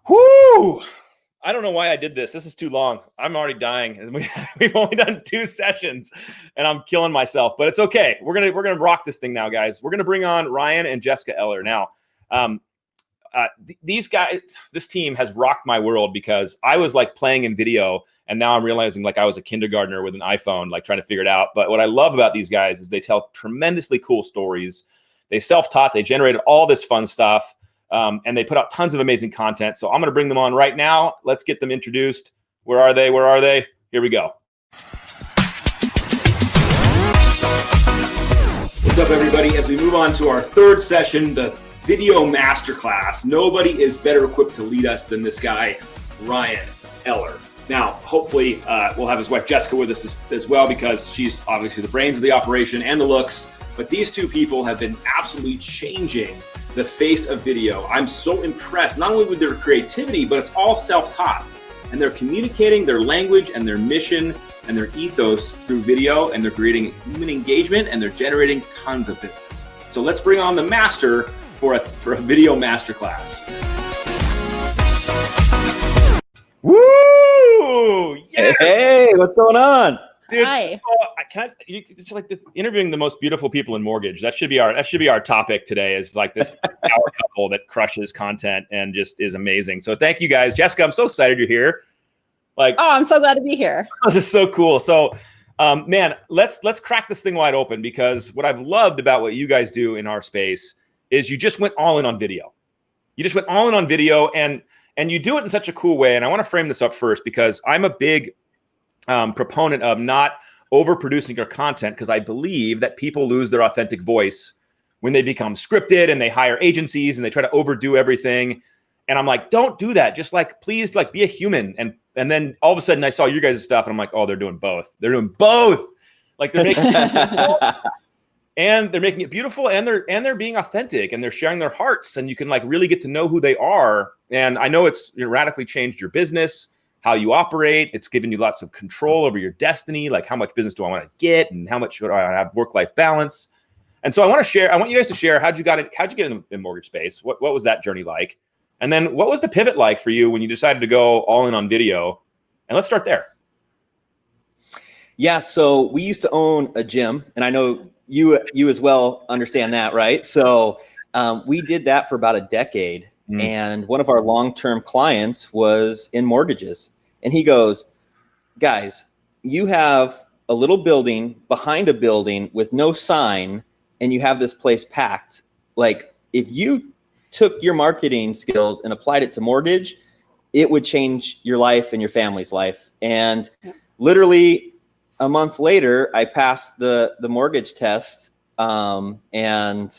Whoo! I don't know why I did this. This is too long. I'm already dying. We've only done 2 sessions, and I'm killing myself. But it's okay. We're gonna rock this thing now, guys. We're gonna bring on Ryan and Jessica Ehler now. These guys, this team has rocked my world because I was like playing in video, and now I'm realizing like I was a kindergartner with an iPhone, like trying to figure it out. But what I love about these guys is they tell tremendously cool stories. They self-taught. They generated all this fun stuff. And they put out tons of amazing content. So I'm going to bring them on right now. Let's get them introduced. Where are they? Where are they? Here we go. What's up, everybody? As we move on to our 3rd session, the video masterclass, nobody is better equipped to lead us than this guy, Ryan Ehler. Now, hopefully, we'll have his wife, Jessica, with us as well, because she's obviously the brains of the operation and the looks. But these 2 people have been absolutely changing the face of video. I'm so impressed, not only with their creativity, but it's all self-taught. And they're communicating their language and their mission and their ethos through video, and they're creating human engagement, and they're generating tons of business. So let's bring on the master for a video masterclass. Woo! Yeah! Hey, what's going on? Dude, Hi. It's like this, interviewing the most beautiful people in mortgage. That should be our topic today. Is like this power couple that crushes content and just is amazing. So thank you guys, Jessica. I'm so excited you're here. Like, Oh, I'm so glad to be here. this is so cool. So, man, let's crack this thing wide open, because what I've loved about what you guys do in our space is you just went all in on video. You just went all in on video, and you do it in such a cool way. And I want to frame this up first, because I'm a big proponent of not overproducing your content, because I believe that people lose their authentic voice when they become scripted and they hire agencies and they try to overdo everything. And I'm like, don't do that. Just like, please, like, be a human. And then all of a sudden I saw your guys' stuff and I'm like, oh, they're doing both. They're doing both. Like, they're making and they're making it beautiful, and they're being authentic, and they're sharing their hearts, and you can like really get to know who they are. And I know it's radically changed your business, how you operate. It's given you lots of control over your destiny. Like, how much business do I want to get, and how much should I have work-life balance? And so I want you guys to share how'd you get in the mortgage space? What was that journey like? And then what was the pivot like for you when you decided to go all in on video? And let's start there. Yeah, so we used to own a gym, and I know you as well understand that, right? So we did that for about a decade. And one of our long-term clients was in mortgages. And he goes, guys, you have a little building behind a building with no sign, and you have this place packed. Like, if you took your marketing skills and applied it to mortgage, it would change your life and your family's life. And literally a month later, I passed the mortgage test, and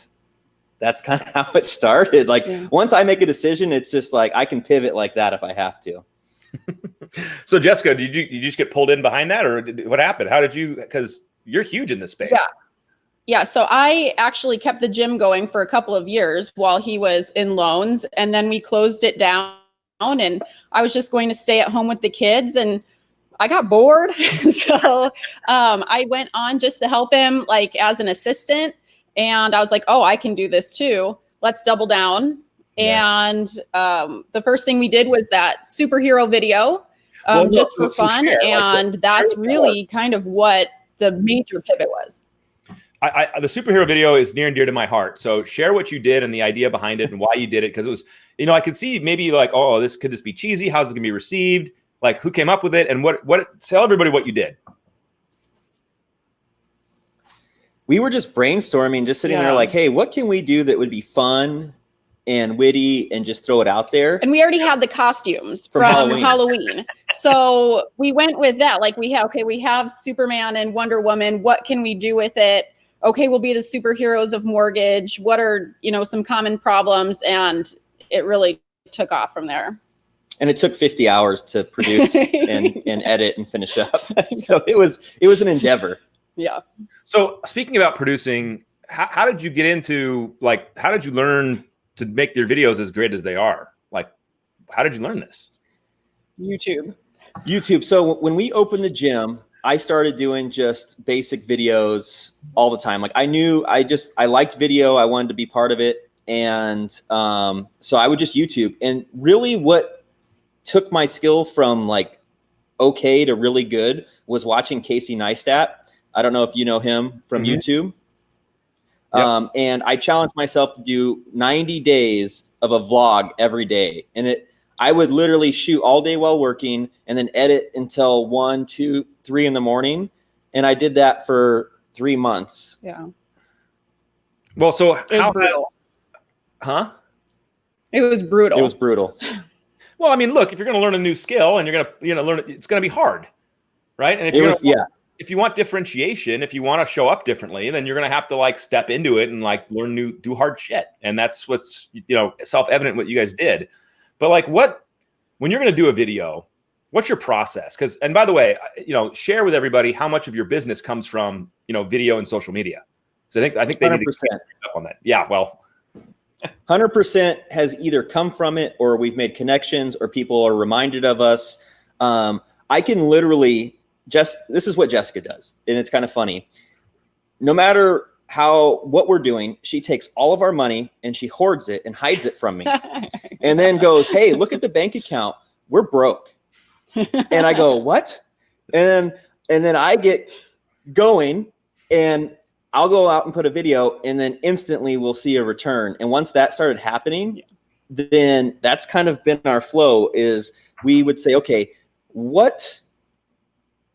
that's kind of how it started. Like, once I make a decision, it's just like I can pivot like that if I have to. So Jessica, did you just get pulled in behind that, or what happened? How did you? Because you're huge in this space. Yeah. So I actually kept the gym going for a couple of years while he was in loans, and then we closed it down, and I was just going to stay at home with the kids, and I got bored. So I went on just to help him, like, as an assistant. And I was like, oh, I can do this too. Let's double down. Yeah. And the first thing we did was that superhero video, just for fun. And that's really kind of what the major pivot was. The superhero video is near and dear to my heart. So share what you did and the idea behind it and why you did it. Because it was, I could see maybe like, oh, could this be cheesy? How's it gonna be received? Like, who came up with it? And tell everybody what you did. We were just brainstorming, just sitting there like, hey, what can we do that would be fun and witty and just throw it out there? And we already had the costumes from Halloween. So we went with that. Like, we have Superman and Wonder Woman. What can we do with it? Okay, we'll be the superheroes of mortgage. What are, some common problems? And it really took off from there. And it took 50 hours to produce and edit and finish up. So it was an endeavor. Yeah. So speaking about producing, how did you get into, like, how did you learn to make their videos as great as they are? Like, how did you learn this? YouTube. So when we opened the gym, I started doing just basic videos all the time. Like, I liked video. I wanted to be part of it. And so I would just YouTube. And really what took my skill from like okay to really good was watching Casey Neistat. I don't know if you know him from YouTube. Yep. And I challenged myself to do 90 days of a vlog every day. And I would literally shoot all day while working and then edit until 1, 2, 3 in the morning. And I did that for 3 months. Yeah. Well, so it was brutal. It was brutal. It was brutal. Well, I mean, look, if you're going to learn a new skill and you're going to learn it, it's going to be hard, right? And if you want differentiation, if you want to show up differently, then you're going to have to like step into it and like do hard shit. And that's what's, self-evident what you guys did. But like when you're going to do a video, what's your process? And by the way, share with everybody how much of your business comes from, video and social media. So I think they 100%. need to pick up on that. Yeah. Well, 100% has either come from it or we've made connections or people are reminded of us. I can literally this is what Jessica does. And it's kind of funny. No matter what we're doing, she takes all of our money and she hoards it and hides it from me and then goes, hey, look at the bank account. We're broke. And I go, what? And then I get going and I'll go out and put a video and then instantly we'll see a return. And once that started happening, then that's kind of been our flow is we would say, okay, what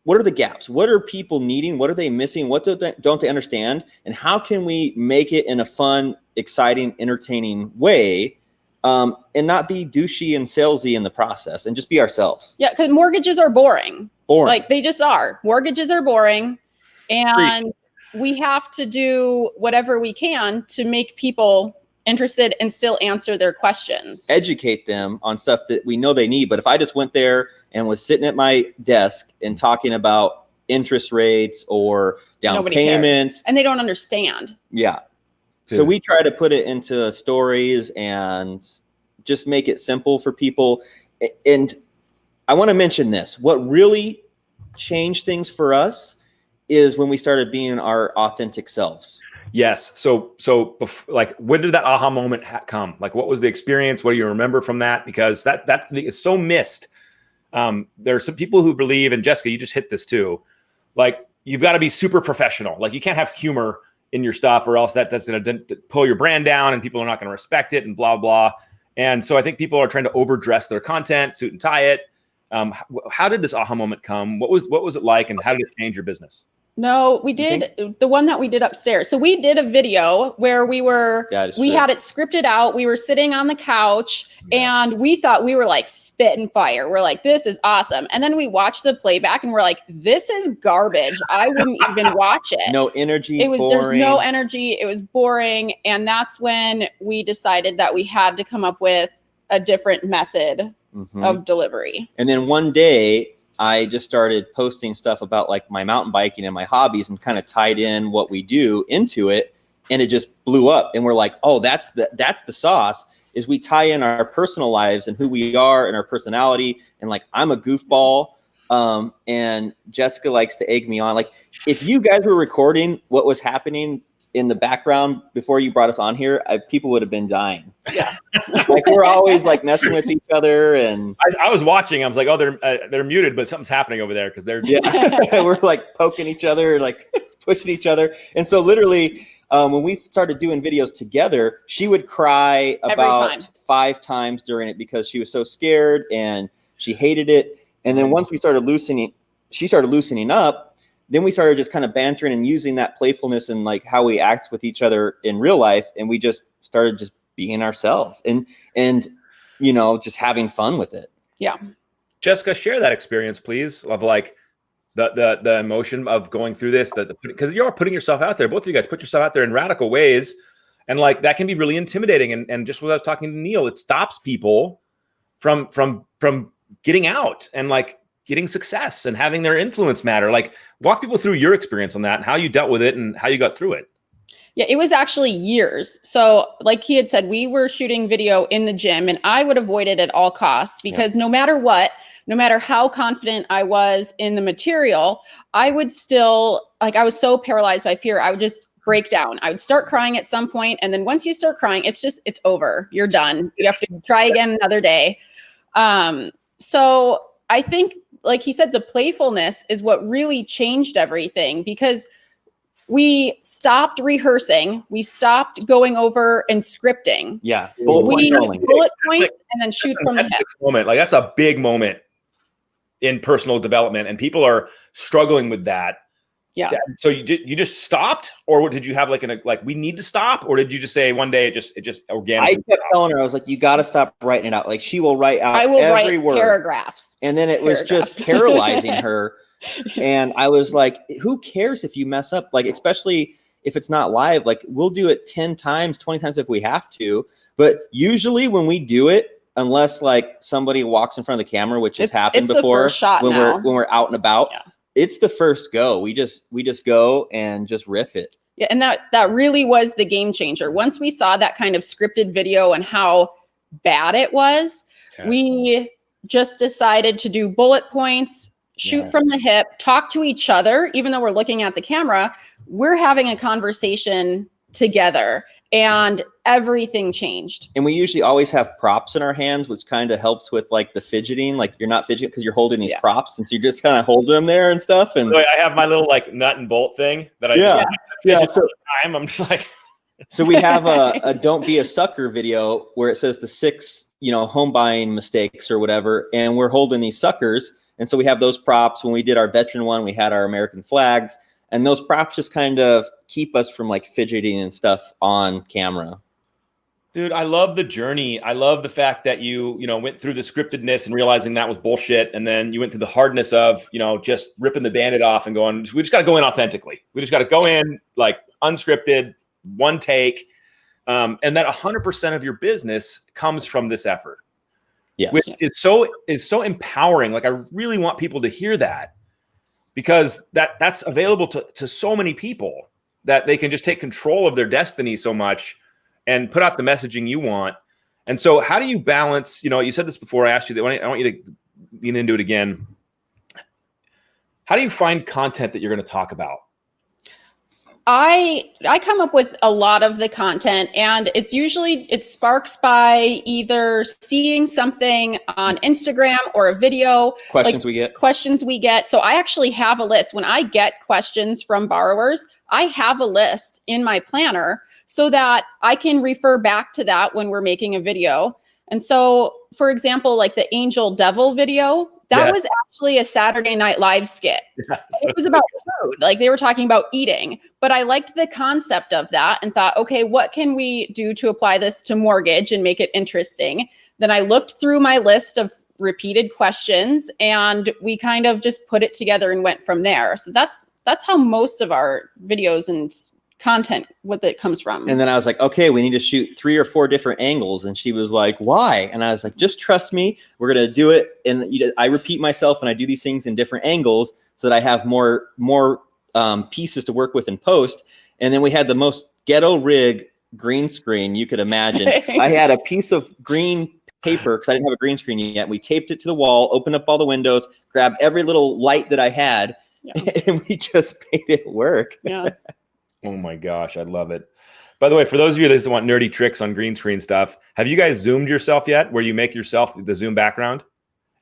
are the gaps? What are people needing? What are they missing? What don't they understand? And how can we make it in a fun, exciting, entertaining way and not be douchey and salesy in the process and just be ourselves? Yeah, because mortgages are boring. Like they just are. Mortgages are boring. And we have to do whatever we can to make people interested and still answer their questions. Educate them on stuff that we know they need. But if I just went there and was sitting at my desk and talking about interest rates or down payments. Cares. And they don't understand. Yeah. So we try to put it into stories and just make it simple for people. And I want to mention this. What really changed things for us is when we started being our authentic selves. Yes. So like, when did that aha moment come? Like, what was the experience? What do you remember from that? Because that is so missed. There are some people who believe, and Jessica, you just hit this too. Like, you've got to be super professional. Like, you can't have humor in your stuff, or else that's going to pull your brand down, and people are not going to respect it, and blah blah. And so I think people are trying to overdress their content, suit and tie it. How did this aha moment come? What was it like, and how did it change your business? No, we did the one that we did upstairs. So we did a video where we had it scripted out. We were sitting on the couch and we thought we were like spitting fire. We're like, this is awesome. And then we watched the playback and we're like, this is garbage. I wouldn't even watch it. No energy. There's no energy. It was boring. And that's when we decided that we had to come up with a different method of delivery. And then one day, I just started posting stuff about like my mountain biking and my hobbies and kind of tied in what we do into it. And it just blew up. And we're like, oh, that's the sauce, is we tie in our personal lives and who we are and our personality. And like, I'm a goofball. And Jessica likes to egg me on. Like, if you guys were recording what was happening in the background before you brought us on here, people would have been dying. Yeah. Like, we're always like messing with each other. And I was watching. I was like, oh, they're muted, but something's happening over there because they're we're like poking each other, like pushing each other. And so literally, when we started doing videos together, she would cry about 5 times during it because she was so scared and she hated it. And then once she started loosening up. Then we started just kind of bantering and using that playfulness and like how we act with each other in real life. And we just started just being ourselves and just having fun with it. Yeah. Jessica, share that experience, please, of like the emotion of going through this, because you're putting yourself out there. Both of you guys put yourself out there in radical ways. And like, that can be really intimidating. And just what I was talking to Neil, it stops people from getting out and like getting success and having their influence matter. Like, walk people through your experience on that and how you dealt with it and how you got through it. Yeah, it was actually years. So like he had said, we were shooting video in the gym and I would avoid it at all costs because no matter what, no matter how confident I was in the material, I would still, like, I was so paralyzed by fear. I would just breakdown. I would start crying at some point, and then once you start crying, it's over. You're done. You have to try again another day. So I think, like he said, the playfulness is what really changed everything, because we stopped rehearsing. We stopped going over and scripting. Yeah. Bullet points and then shoot from the hip. Moment. Like that's a big moment in personal development, and people are struggling with that. Yeah. So you just stopped, or did you have like we need to stop, or did you just say one day it just organically? I kept telling her, I was like, you got to stop writing it out. Like she will write out every word. Paragraphs. And then it was just paralyzing her. And I was like, who cares if you mess up? Like, especially if it's not live, like we'll do it 10 times, 20 times if we have to. But usually when we do it, unless like somebody walks in front of the camera, which has happened before, when we're out and about, it's the first go. We just go and just riff it. Yeah, and that really was the game changer. Once we saw that kind of scripted video and how bad it was, we just decided to do bullet points, shoot from the hip, talk to each other. Even though we're looking at the camera, we're having a conversation together, and everything changed. And we usually always have props in our hands, which kind of helps with like the fidgeting. Like you're not fidgeting because you're holding these props, and so you just kind of hold them there and stuff. And I have my little like nut and bolt thing that I So I'm just like. So we have a "Don't Be a Sucker" video where it says the 6 home buying mistakes or whatever, and we're holding these suckers. And so we have those props. When we did our veteran one, we had our American flags, and those props just kind of keep us from like fidgeting and stuff on camera. Dude, I love the journey. I love the fact that you went through the scriptedness and realizing that was bullshit. And then you went through the hardness of, just ripping the Band-Aid off and going, we just got to go in authentically. We just got to go in like unscripted, one take. And that 100% of your business comes from this effort. Yes. Which is so empowering. Like I really want people to hear that, because that's available to so many people, that they can just take control of their destiny so much and put out the messaging you want. And so how do you balance, you said this before, I asked you that, I want you to lean into it again. How do you find content that you're going to talk about? I come up with a lot of the content, and it sparks by either seeing something on Instagram or a video. Questions we get. So I actually have a list. When I get questions from borrowers, I have a list in my planner so that I can refer back to that when we're making a video. And so, for example, like the Angel Devil video, that was actually a Saturday Night Live skit. It was about food. Like they were talking about eating, but I liked the concept of that and thought, okay, what can we do to apply this to mortgage and make it interesting? Then I looked through my list of repeated questions, and we kind of just put it together and went from there. So that's how most of our videos and content, what it comes from. And then I was like, okay, we need to shoot 3 or 4 different angles. And she was like, why? And I was like, just trust me, we're going to do it. And I repeat myself, and I do these things in different angles so that I have more pieces to work with in post. And then we had the most ghetto rig green screen you could imagine. I had a piece of green paper because I didn't have a green screen yet. We taped it to the wall, opened up all the windows, grabbed every little light that I had, and we just made it work. Yeah. Oh my gosh, I love it. By the way, for those of you that just want nerdy tricks on green screen stuff, have you guys zoomed yourself yet, where you make yourself the Zoom background?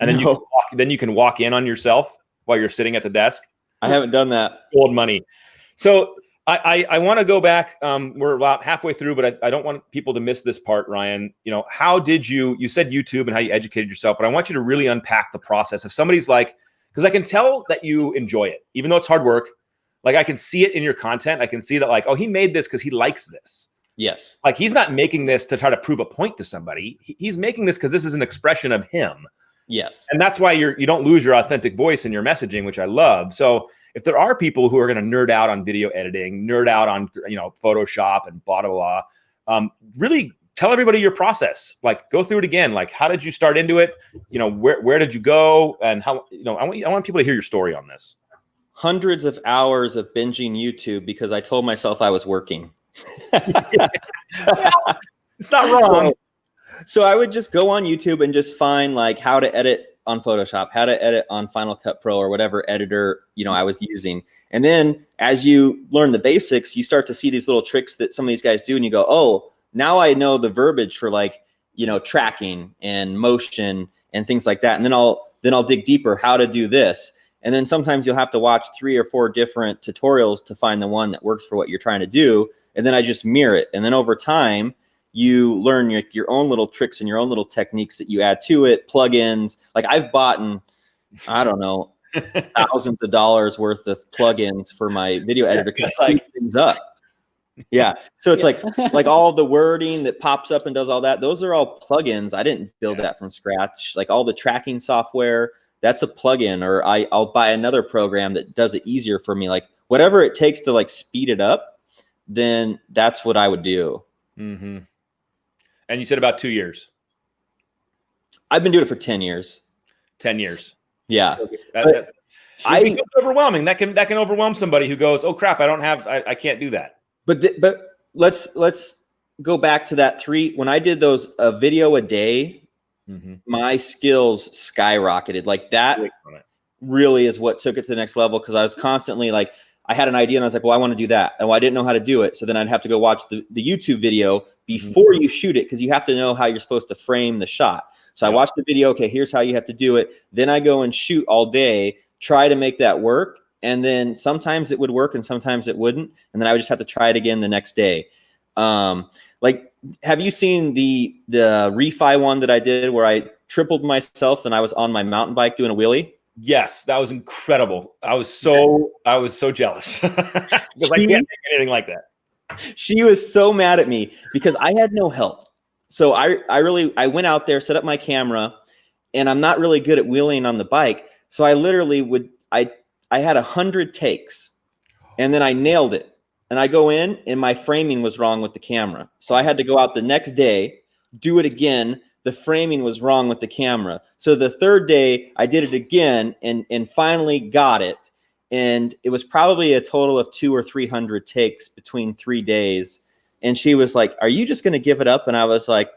And then you can walk in on yourself while you're sitting at the desk? I haven't done that. Old money. So I want to go back. We're about halfway through, but I don't want people to miss this part, Ryan. How did you said YouTube and how you educated yourself, but I want you to really unpack the process. If somebody's like, because I can tell that you enjoy it, even though it's hard work. Like I can see it in your content. I can see that like, oh, he made this because he likes this. Yes. Like he's not making this to try to prove a point to somebody. He's making this because this is an expression of him. Yes. And that's why you don't lose your authentic voice in your messaging, which I love. So if there are people who are going to nerd out on video editing, nerd out on, Photoshop and blah, blah, blah, really tell everybody your process. Like go through it again. Like, how did you start into it? Where did you go? And how, I want people to hear your story on this. Hundreds of hours of binging YouTube because I told myself I was working. It's not wrong. So I would just go on YouTube and just find like how to edit on Photoshop, how to edit on Final Cut Pro or whatever editor, I was using. And then as you learn the basics, you start to see these little tricks that some of these guys do. And you go, oh, now I know the verbiage for like, tracking and motion and things like that. And then I'll dig deeper how to do this. And then sometimes you'll have to watch 3 or 4 different tutorials to find the one that works for what you're trying to do. And then I just mirror it. And then over time, you learn your own little tricks and your own little techniques that you add to it, plugins. Like I've bought, I don't know, thousands of dollars worth of plugins for my video editor to speed things up. Yeah. So it's like all the wording that pops up and does all that. Those are all plugins. I didn't build that from scratch. Like all the tracking software, that's a plugin, or I'll buy another program that does it easier for me. Like whatever it takes to like speed it up, then that's what I would do. Mm-hmm. And you said about 2 years. I've been doing it for 10 years. 10 years. Yeah. So it becomes overwhelming. That can overwhelm somebody who goes, oh crap, I can't do that. But let's go back to that when I did those a video a day, my skills skyrocketed. Like that really is what took it to the next level. Cause I was constantly like, I had an idea and I was like, well, I want to do that. And I didn't know how to do it. So then I'd have to go watch the YouTube video before you shoot it. Cause you have to know how you're supposed to frame the shot. So I watched the video. Okay, here's how you have to do it. Then I go and shoot all day, try to make that work. And then sometimes it would work and sometimes it wouldn't. And then I would just have to try it again the next day. Like, have you seen the refi one that I did where I tripled myself and I was on my mountain bike doing a wheelie? Yes, that was incredible. I was so jealous because I can't make anything like that. She was so mad at me because I had no help. So I went out there, set up my camera, and I'm not really good at wheeling on the bike. So I literally I had 100 takes and then I nailed it. And I go in and my framing was wrong with the camera. So I had to go out the next day, do it again. The framing was wrong with the camera. So the third day I did it again and finally got it. And it was probably a total of 200 or 300 takes between 3 days. And she was like, are you just going to give it up? And I was like,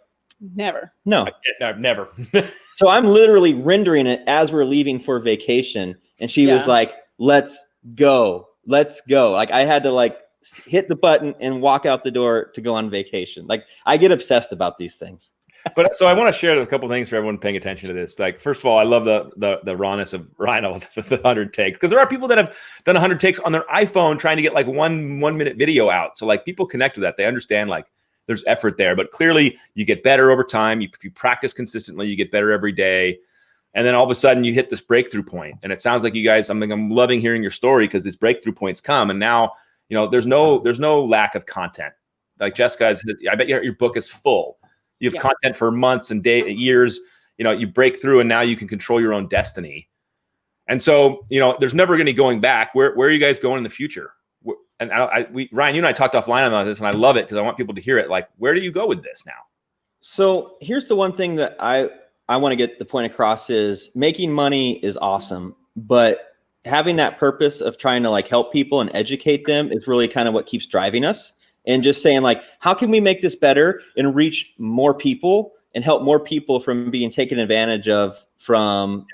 never. No, never. So I'm literally rendering it as we're leaving for vacation. And she was like, let's go. Like I had to like hit the button and walk out the door to go on vacation. Like I get obsessed about these things. But so I want to share a couple of things for everyone paying attention to this. Like, first of all, I love the rawness of Rhino with the 100 takes, because there are people that have done 100 takes on their iPhone trying to get like one minute video out. So like people connect with that. They understand like there's effort there, but clearly you get better over time. If you practice consistently, you get better every day. And then all of a sudden you hit this breakthrough point. And it sounds like you guys, I'm loving hearing your story because these breakthrough points come. And now, there's no lack of content. Like Jessica, I bet your book is full. You have content for months and years, you break through and now you can control your own destiny. And so, there's never going to be going back. Where are you guys going in the future? And Ryan, you and I talked offline about this and I love it because I want people to hear it. Like, where do you go with this now? So here's the one thing that I want to get the point across is making money is awesome, but having that purpose of trying to like help people and educate them is really kind of what keeps driving us. And just saying like, how can we make this better and reach more people and help more people from being taken advantage of from,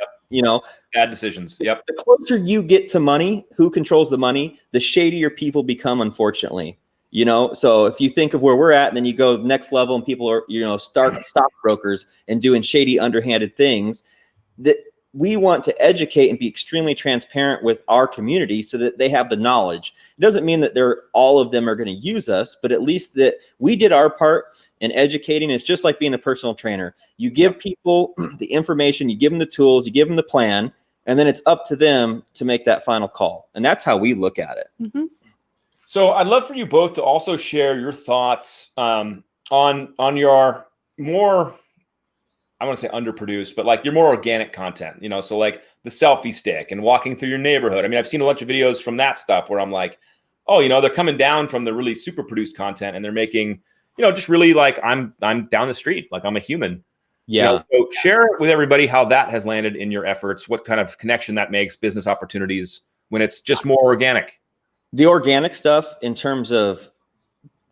bad decisions. Yep. The closer you get to money, who controls the money, the shadier people become, unfortunately. So if you think of where we're at and then you go next level and people are, stockbrokers and doing shady, underhanded things, that we want to educate and be extremely transparent with our community so that they have the knowledge. It doesn't mean that all of them are going to use us, but at least that we did our part in educating. It's just like being a personal trainer. You give people the information, you give them the tools, you give them the plan, and then it's up to them to make that final call. And that's how we look at it. Mm-hmm. So I'd love for you both to also share your thoughts on your more, I want to say underproduced, but like your more organic content, so like the selfie stick and walking through your neighborhood. I mean, I've seen a bunch of videos from that stuff where I'm like, oh, they're coming down from the really super produced content and they're making, just really like I'm down the street, like I'm a human. Yeah. So share with everybody how that has landed in your efforts, what kind of connection that makes, business opportunities when it's just more organic. The organic stuff in terms of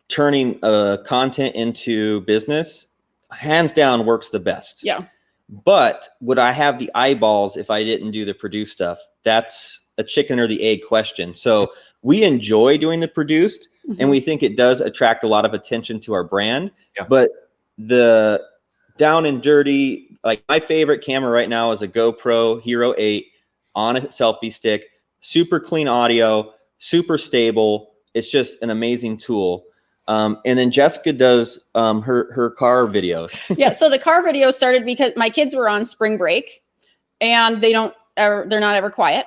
turning content into business, hands down works the best. Yeah. But would I have the eyeballs if I didn't do the produce stuff? That's a chicken or the egg question. So we enjoy doing the produced, and we think it does attract a lot of attention to our brand. Yeah. But the down and dirty, like my favorite camera right now is a GoPro Hero 8 on a selfie stick, super clean audio, super stable. It's just an amazing tool. And then Jessica does her car videos. Yeah. So the car video started because my kids were on spring break, and they're not ever quiet.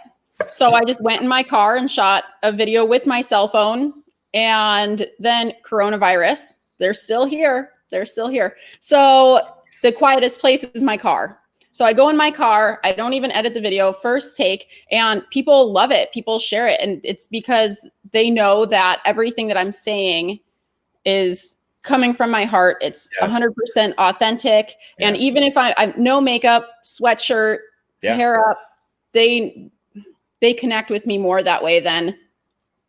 So I just went in my car and shot a video with my cell phone, and then coronavirus, they're still here. They're still here. So the quietest place is my car. So I go in my car, I don't even edit the video, first take, and people love it. People share it. And it's because they know that everything that I'm saying is coming from my heart. It's 100% authentic. Yeah. And even if I'm no makeup, sweatshirt, hair up, they connect with me more that way than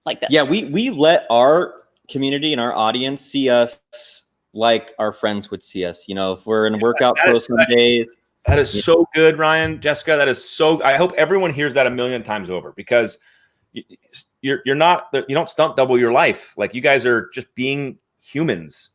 like this. Yeah, we let our community and our audience see us like our friends would see us. You know, if we're in workout clothes some days. That is so good, Ryan, Jessica. That is so. I hope everyone hears that a million times over, because you're not, you don't stunt double your life. Like, you guys are just being humans.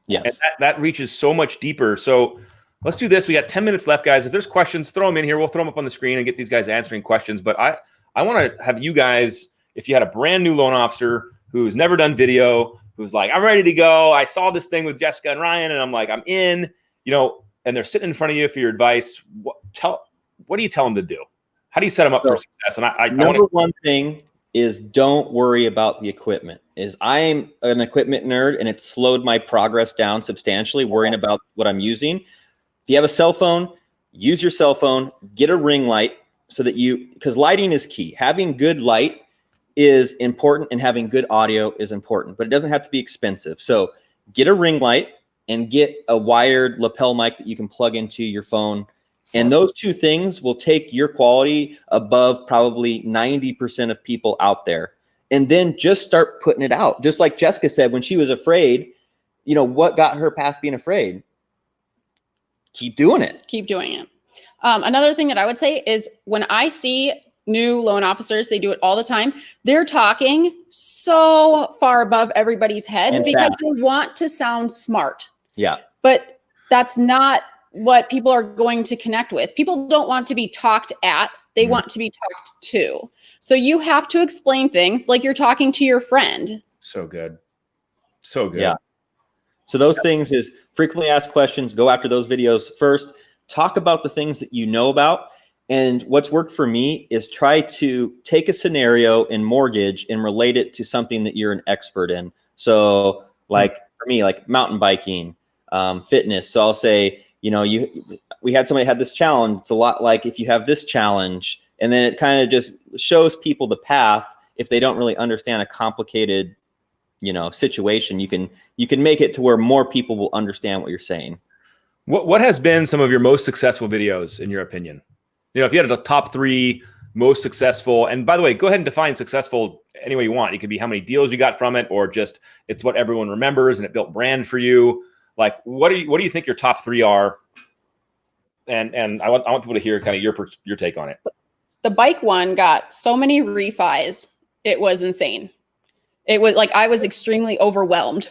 Yes. And that reaches so much deeper. So let's do this. We got 10 minutes left, guys. If there's questions, throw them in here. We'll throw them up on the screen and get these guys answering questions. But I want to have you guys, if you had a brand new loan officer who's never done video, who's like, I'm ready to go. I saw this thing with Jessica and Ryan, and I'm like, I'm in, you know, and they're sitting in front of you for your advice. What do you tell them to do? How do you set them up for success? And number one thing is, don't worry about the equipment. I'm an equipment nerd, and it's slowed my progress down substantially, worrying about what I'm using. If you have a cell phone, use your cell phone, get a ring light, so that because lighting is key. Having good light is important, and having good audio is important, but it doesn't have to be expensive. So get a ring light and get a wired lapel mic that you can plug into your phone. And those two things will take your quality above probably 90% of people out there. And then just start putting it out. Just like Jessica said, when she was afraid, you know, what got her past being afraid? Keep doing it. Keep doing it. Another thing that I would say is, when I see new loan officers, they do it all the time. They're talking so far above everybody's heads because they want to sound smart. Yeah. But that's not what people are going to connect with. People don't want to be talked at. They want to be talked to. So you have to explain things like you're talking to your friend. So good. So good. Yeah. So those things is frequently asked questions. Go after those videos first. Talk about the things that you know about. And what's worked for me is try to take a scenario in mortgage and relate it to something that you're an expert in. So like for me, like mountain biking, fitness. So I'll say, you know, we had somebody had this challenge. It's a lot like if you have this challenge, and then it kind of just shows people the path. If they don't really understand a complicated, you know, situation, you can make it to where more people will understand what you're saying. What has been some of your most successful videos in your opinion? You know, if you had a top 3 most successful, and by the way, go ahead and define successful any way you want. It could be how many deals you got from it, or just it's what everyone remembers and it built brand for you. Like, what do you think your top 3 are? And I want people to hear kind of your take on it. The bike one got so many refis. It was insane. It was like, I was extremely overwhelmed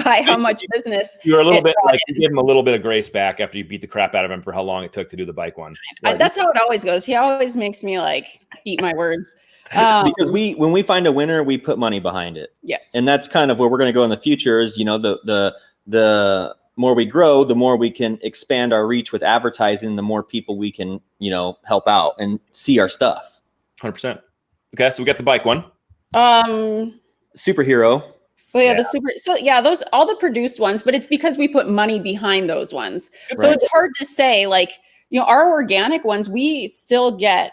by how much business. You were a little bit like, you gave him a little bit of grace back after you beat the crap out of him for how long it took to do the bike one. That's how it always goes. He always makes me like eat my words. Because when we find a winner, we put money behind it. Yes. And that's kind of where we're going to go in the future is, you know, the more we grow, the more we can expand our reach with advertising, the more people we can, you know, help out and see our stuff. 100%. Okay. So we got the bike one. Superhero. Well, yeah, those, all the produced ones, but it's because we put money behind those ones. So it's hard to say, like, you know, our organic ones, we still get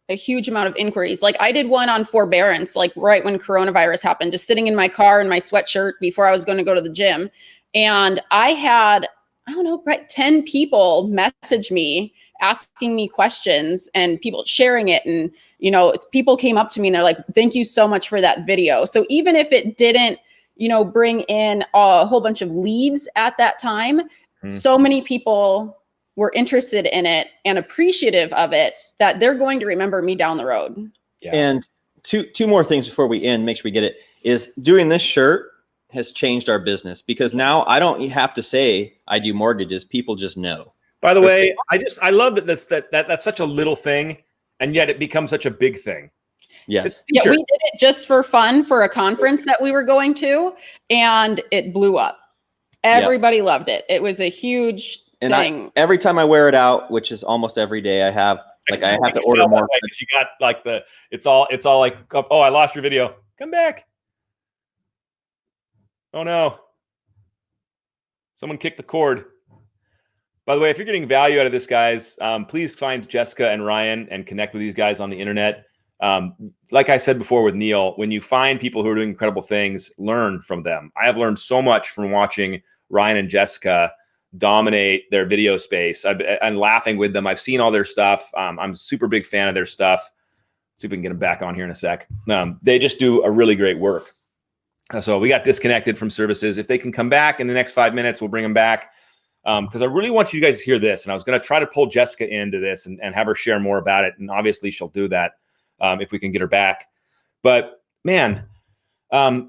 a huge amount of inquiries. Like, I did one on forbearance, like right when coronavirus happened, just sitting in my car in my sweatshirt before I was going to go to the gym. And I had, I don't know, 10 people message me asking me questions, and people sharing it. And, you know, people came up to me and they're like, thank you so much for that video. So even if it didn't, you know, bring in a whole bunch of leads at that time, so many people were interested in it and appreciative of it, that they're going to remember me down the road. Yeah. And two more things before we end, make sure we get it, is doing this shirt has changed our business, because now I don't have to say I do mortgages. People just know. By the way, I love that that's such a little thing, and yet it becomes such a big thing. Yes. Yeah, we did it just for fun for a conference that we were going to, and it blew up. Everybody loved it. It was a huge thing. Every time I wear it out, which is almost every day, I have to order more. You got like it's all like, oh, I lost your video. Come back. Oh no. Someone kicked the cord. By the way, if you're getting value out of this, guys, please find Jessica and Ryan and connect with these guys on the internet. Like I said before with Neil, when you find people who are doing incredible things, learn from them. I have learned so much from watching Ryan and Jessica dominate their video space. I'm laughing with them. I've seen all their stuff. I'm a super big fan of their stuff. See if we can get them back on here in a sec. They just do a really great work. So we got disconnected from services. If they can come back in the next 5 minutes, we'll bring them back. Because I really want you guys to hear this. And I was going to try to pull Jessica into this and have her share more about it. And obviously she'll do that if we can get her back. But man,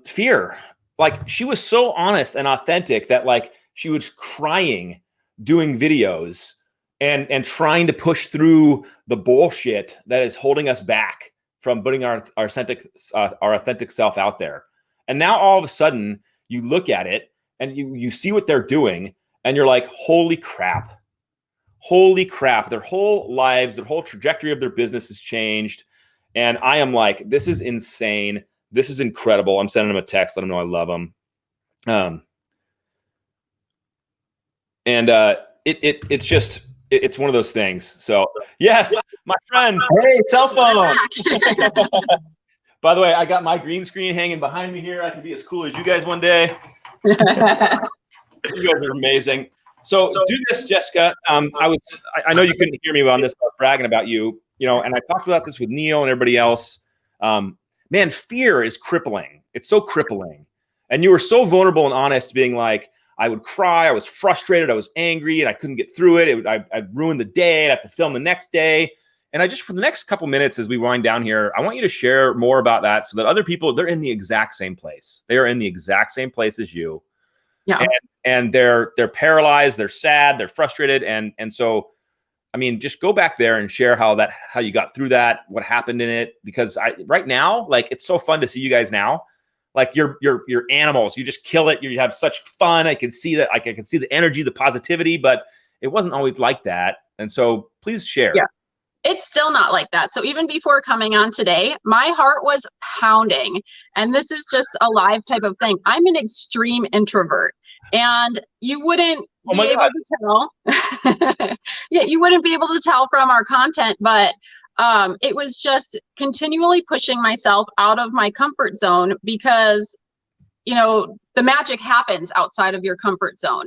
fear. Like, she was so honest and authentic that like she was crying doing videos and trying to push through the bullshit that is holding us back from putting our authentic self out there. And now all of a sudden you look at it and you see what they're doing and you're like, holy crap. Holy crap. Their whole lives, their whole trajectory of their business has changed. And I am like, this is insane. This is incredible. I'm sending them a text, let them know I love them. It's one of those things. So yes, my friends. Hey, cell phone. By the way, I got my green screen hanging behind me here. I can be as cool as you guys one day. You guys are amazing. So do this, Jessica. I know you couldn't hear me on this. I was bragging about you, and I talked about this with Neil and everybody else. Man, fear is crippling. It's so crippling. And you were so vulnerable and honest, being like, I would cry. I was frustrated. I was angry and I couldn't get through it. I'd ruin the day. I'd have to film the next day. And I just, for the next couple minutes as we wind down here, I want you to share more about that so that other people, they're in the exact same place. They are in the exact same place as you. Yeah. And they're paralyzed, they're sad, they're frustrated. And so, I mean, just go back there and share how you got through that, what happened in it. Because right now, like, it's so fun to see you guys now. Like, you're animals. You just kill it. You have such fun. I can see that. Like, I can see the energy, the positivity, but it wasn't always like that. And so please share. Yeah. It's still not like that. So even before coming on today, my heart was pounding. And this is just a live type of thing. I'm an extreme introvert. And you wouldn't be able to tell. Yeah, you wouldn't be able to tell from our content, but it was just continually pushing myself out of my comfort zone because, the magic happens outside of your comfort zone.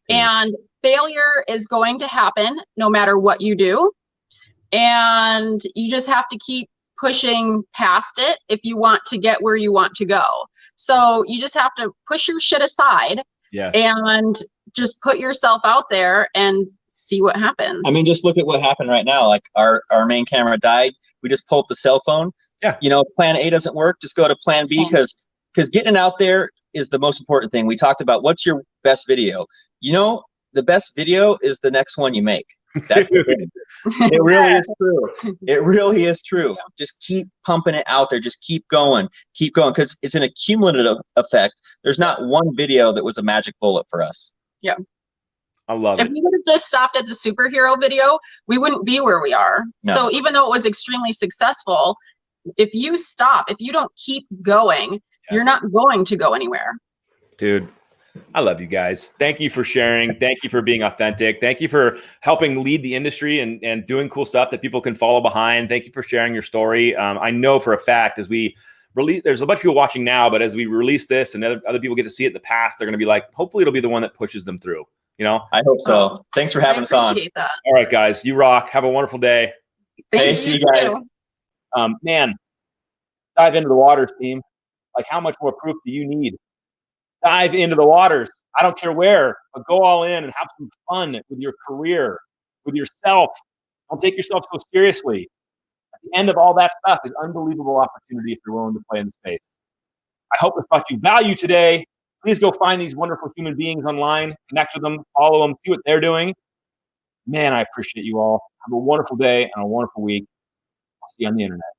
And failure is going to happen no matter what you do. And you just have to keep pushing past it if you want to get where you want to go. So you just have to push your shit aside and just put yourself out there and see what happens. I mean, just look at what happened right now. Like, our main camera died. We just pulled up the cell phone. Yeah. Plan A doesn't work. Just go to plan B, because getting out there is the most important thing. We talked about what's your best video. The best video is the next one you make. That's the thing. It really is true. It really is true. Yeah. Just keep pumping it out there. Just keep going, because it's an accumulative effect. There's not one video that was a magic bullet for us. Yeah. I love it. If we would have just stopped at the superhero video, we wouldn't be where we are. No. So even though it was extremely successful, if you stop, if you don't keep going, you're not going to go anywhere. Dude, I love you guys. Thank you for sharing. Thank you for being authentic. Thank you for helping lead the industry and doing cool stuff that people can follow behind. Thank you for sharing your story. I know for a fact, as we release, there's a bunch of people watching now, but as we release this and other people get to see it in the past, they're going to be like, hopefully it'll be the one that pushes them through. I hope so. Thanks for having us on. That. All right, guys, you rock. Have a wonderful day. Thank see you guys. Man, dive into the waters, team. Like, how much more proof do you need? Dive into the waters. I don't care where, but go all in and have some fun with your career. with yourself. Don't take yourself so seriously. At the end of all that stuff is unbelievable opportunity if you're willing to play in the space. I hope it brought you value today. Please go find these wonderful human beings online, connect with them, follow them, see what they're doing. Man, I appreciate you all. Have a wonderful day and a wonderful week. I'll see you on the internet.